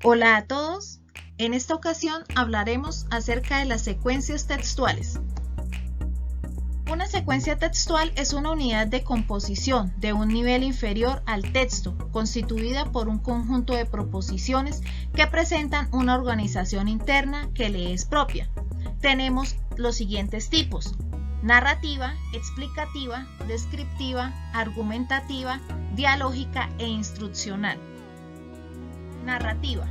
Hola a todos, en esta ocasión hablaremos acerca de las secuencias textuales. Una secuencia textual es una unidad de composición de un nivel inferior al texto, constituida por un conjunto de proposiciones que presentan una organización interna que le es propia. Tenemos los siguientes tipos: narrativa, explicativa, descriptiva, argumentativa, dialógica e instruccional. Narrativa.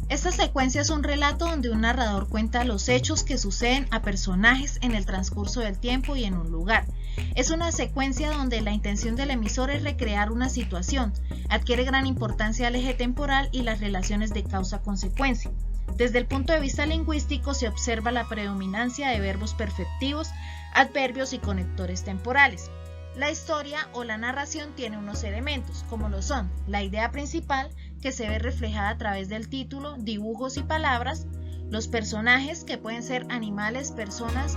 Esta secuencia es un relato donde un narrador cuenta los hechos que suceden a personajes en el transcurso del tiempo y en un lugar. Es una secuencia donde la intención del emisor es recrear una situación, adquiere gran importancia el eje temporal y las relaciones de causa-consecuencia. Desde el punto de vista lingüístico se observa la predominancia de verbos perfectivos, adverbios y conectores temporales. La historia o la narración tiene unos elementos, como lo son la idea principal, que se ve reflejada a través del título, dibujos y palabras, los personajes, que pueden ser animales, personas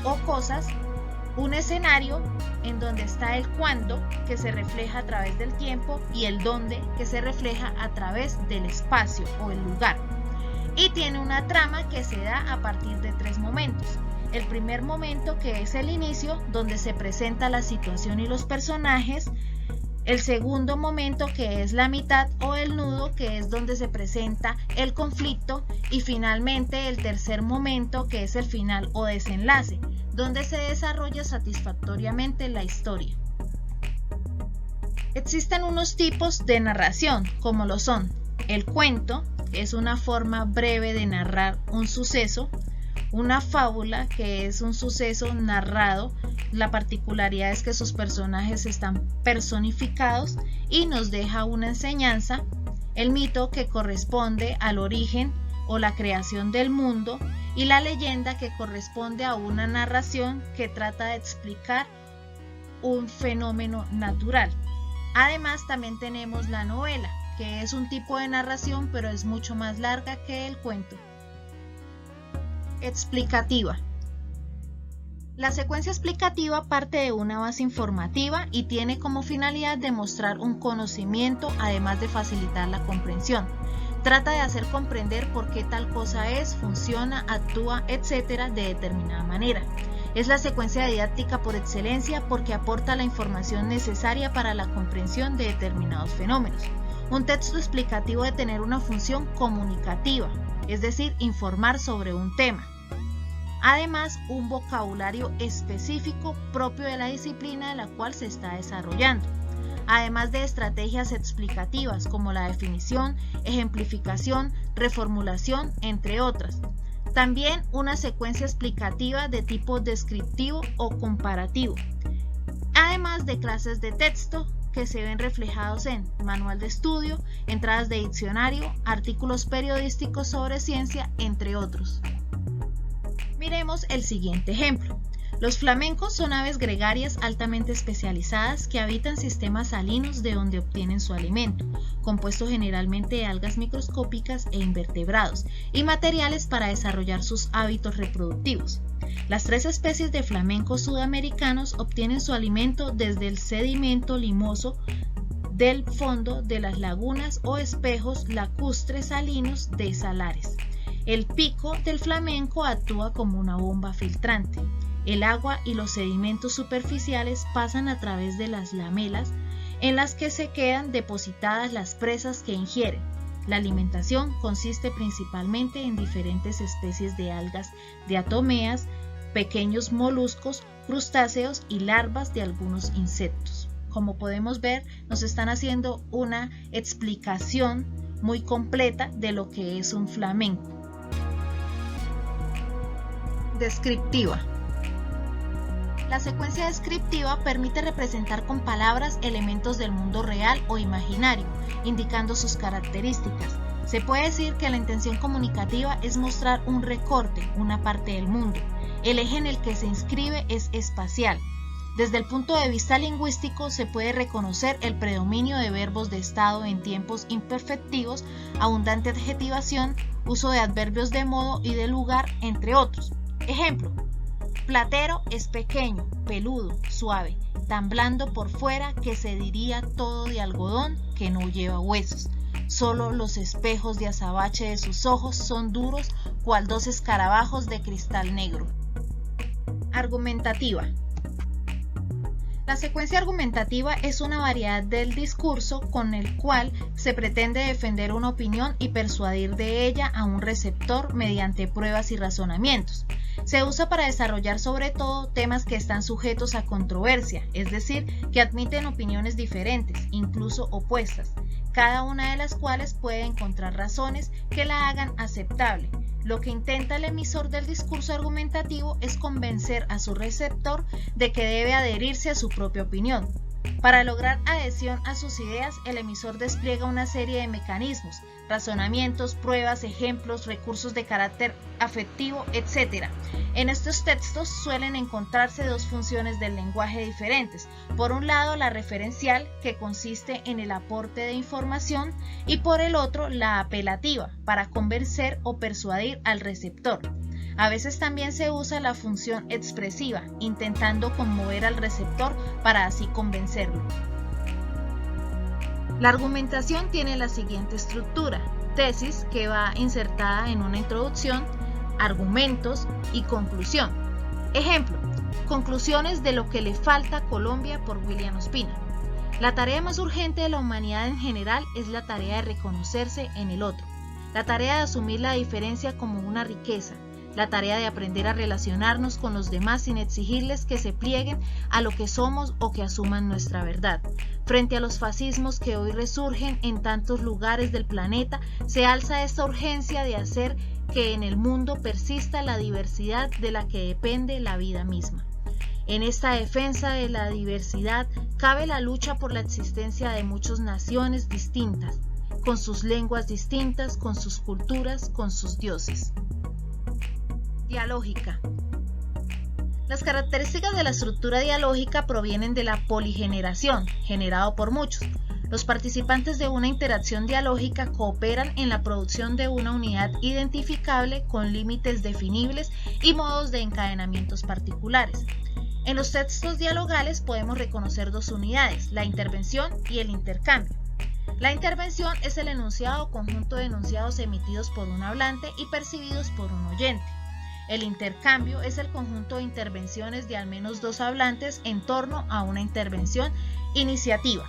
o cosas, un escenario en donde está el cuándo, que se refleja a través del tiempo, y el dónde, que se refleja a través del espacio o el lugar. Y tiene una trama que se da a partir de 3 momentos. El primer momento, que es el inicio, donde se presenta la situación y los personajes. El segundo momento, que es la mitad o el nudo, que es donde se presenta el conflicto. Y finalmente el tercer momento, que es el final o desenlace, donde se desarrolla satisfactoriamente la historia. Existen unos tipos de narración, como lo son el cuento, que es una forma breve de narrar un suceso; una fábula, que es un suceso narrado, la particularidad es que sus personajes están personificados y nos deja una enseñanza; el mito, que corresponde al origen o la creación del mundo; y la leyenda, que corresponde a una narración que trata de explicar un fenómeno natural. Además, también tenemos la novela, que es un tipo de narración, pero es mucho más larga que el cuento. Explicativa. La secuencia explicativa parte de una base informativa y tiene como finalidad demostrar un conocimiento, además de facilitar la comprensión. Trata de hacer comprender por qué tal cosa es, funciona, actúa, etc. de determinada manera. Es la secuencia didáctica por excelencia porque aporta la información necesaria para la comprensión de determinados fenómenos. Un texto explicativo debe tener una función comunicativa, es decir, informar sobre un tema. Además, un vocabulario específico propio de la disciplina de la cual se está desarrollando. Además de estrategias explicativas como la definición, ejemplificación, reformulación, entre otras. También una secuencia explicativa de tipo descriptivo o comparativo. Además de clases de texto que se ven reflejados en manual de estudio, entradas de diccionario, artículos periodísticos sobre ciencia, entre otros. Miremos el siguiente ejemplo. Los flamencos son aves gregarias altamente especializadas que habitan sistemas salinos de donde obtienen su alimento, compuesto generalmente de algas microscópicas e invertebrados, y materiales para desarrollar sus hábitos reproductivos. Las 3 especies de flamencos sudamericanos obtienen su alimento desde el sedimento limoso del fondo de las lagunas o espejos lacustres salinos de salares. El pico del flamenco actúa como una bomba filtrante. El agua y los sedimentos superficiales pasan a través de las lamelas en las que se quedan depositadas las presas que ingieren. La alimentación consiste principalmente en diferentes especies de algas diatomeas, pequeños moluscos, crustáceos y larvas de algunos insectos. Como podemos ver, nos están haciendo una explicación muy completa de lo que es un flamenco. Descriptiva. La secuencia descriptiva permite representar con palabras elementos del mundo real o imaginario, indicando sus características. Se puede decir que la intención comunicativa es mostrar un recorte, una parte del mundo. El eje en el que se inscribe es espacial. Desde el punto de vista lingüístico se puede reconocer el predominio de verbos de estado en tiempos imperfectivos, abundante adjetivación, uso de adverbios de modo y de lugar, entre otros. Ejemplo: platero es pequeño, peludo, suave, tan blando por fuera que se diría todo de algodón que no lleva huesos. solo los espejos de azabache de sus ojos son duros, cual 2 escarabajos de cristal negro. Argumentativa. La secuencia argumentativa es una variedad del discurso con el cual se pretende defender una opinión y persuadir de ella a un receptor mediante pruebas y razonamientos. Se usa para desarrollar sobre todo temas que están sujetos a controversia, es decir, que admiten opiniones diferentes, incluso opuestas, cada una de las cuales puede encontrar razones que la hagan aceptable. Lo que intenta el emisor del discurso argumentativo es convencer a su receptor de que debe adherirse a su propia opinión. Para lograr adhesión a sus ideas, el emisor despliega una serie de mecanismos, razonamientos, pruebas, ejemplos, recursos de carácter afectivo, etc. En estos textos suelen encontrarse 2 funciones del lenguaje diferentes. Por un lado, la referencial, que consiste en el aporte de información, y por el otro, la apelativa, para convencer o persuadir al receptor. A veces también se usa la función expresiva, intentando conmover al receptor para así convencerlo. La argumentación tiene la siguiente estructura: tesis, que va insertada en una introducción, argumentos y conclusión. Ejemplo: conclusiones de Lo que le falta a Colombia, por William Ospina. La tarea más urgente de la humanidad en general es la tarea de reconocerse en el otro, la tarea de asumir la diferencia como una riqueza, la tarea de aprender a relacionarnos con los demás sin exigirles que se plieguen a lo que somos o que asuman nuestra verdad. Frente a los fascismos que hoy resurgen en tantos lugares del planeta, se alza esta urgencia de hacer que en el mundo persista la diversidad de la que depende la vida misma. En esta defensa de la diversidad cabe la lucha por la existencia de muchas naciones distintas, con sus lenguas distintas, con sus culturas, con sus dioses. Dialógica. Las características de la estructura dialógica provienen de la poligeneración, generado por muchos. Los participantes de una interacción dialógica cooperan en la producción de una unidad identificable con límites definibles y modos de encadenamientos particulares. En los textos dialogales podemos reconocer 2 unidades, la intervención y el intercambio. La intervención es el enunciado o conjunto de enunciados emitidos por un hablante y percibidos por un oyente. El intercambio es el conjunto de intervenciones de al menos 2 hablantes en torno a una intervención iniciativa.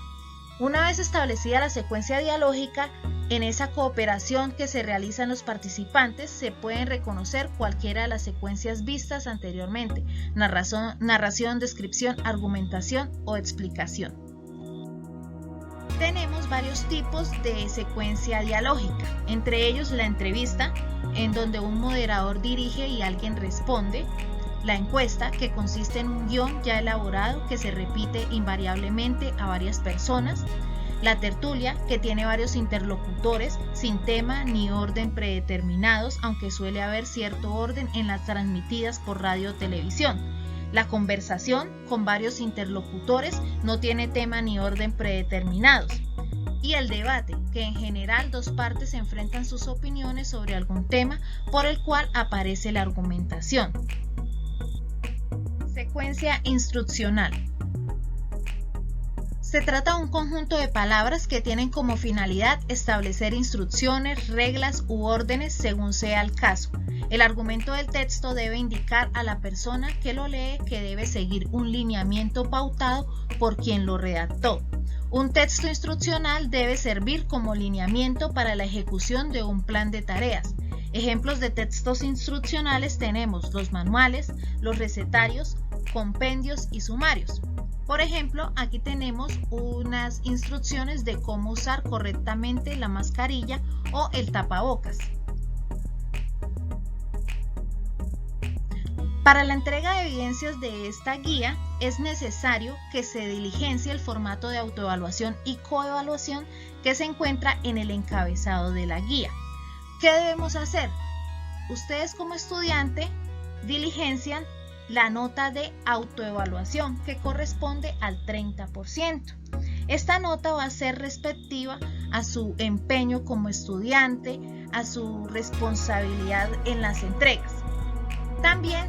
Una vez establecida la secuencia dialógica, en esa cooperación que se realizan los participantes se pueden reconocer cualquiera de las secuencias vistas anteriormente: narración, descripción, argumentación o explicación. Tenemos varios tipos de secuencia dialógica, entre ellos la entrevista, en donde un moderador dirige y alguien responde; la encuesta, que consiste en un guión ya elaborado que se repite invariablemente a varias personas; la tertulia, que tiene varios interlocutores sin tema ni orden predeterminados, aunque suele haber cierto orden en las transmitidas por radio o televisión; la conversación, con varios interlocutores, no tiene tema ni orden predeterminados; y el debate, que en general 2 partes enfrentan sus opiniones sobre algún tema por el cual aparece la argumentación. Secuencia instruccional. Se trata de un conjunto de palabras que tienen como finalidad establecer instrucciones, reglas u órdenes según sea el caso. El argumento del texto debe indicar a la persona que lo lee que debe seguir un lineamiento pautado por quien lo redactó. Un texto instruccional debe servir como lineamiento para la ejecución de un plan de tareas. Ejemplos de textos instruccionales tenemos los manuales, los recetarios, compendios y sumarios. Por ejemplo, aquí tenemos unas instrucciones de cómo usar correctamente la mascarilla o el tapabocas. Para la entrega de evidencias de esta guía es necesario que se diligencie el formato de autoevaluación y coevaluación que se encuentra en el encabezado de la guía. ¿Qué debemos hacer? Ustedes como estudiante diligencian la nota de autoevaluación, que corresponde al 30%. Esta nota va a ser respectiva a su empeño como estudiante, a su responsabilidad en las entregas. También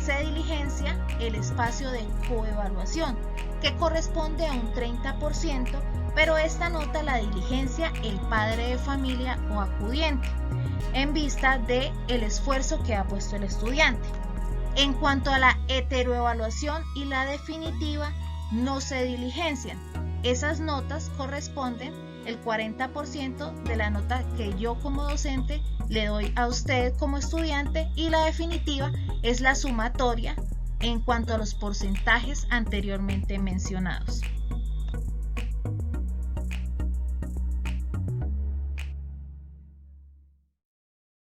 se diligencia el espacio de coevaluación, que corresponde a un 30%, pero esta nota la diligencia el padre de familia o acudiente, en vista del esfuerzo que ha puesto el estudiante. En cuanto a la heteroevaluación y la definitiva, no se diligencian. Esas notas corresponden el 40% de la nota que yo como docente le doy a usted como estudiante, y la definitiva es la sumatoria en cuanto a los porcentajes anteriormente mencionados.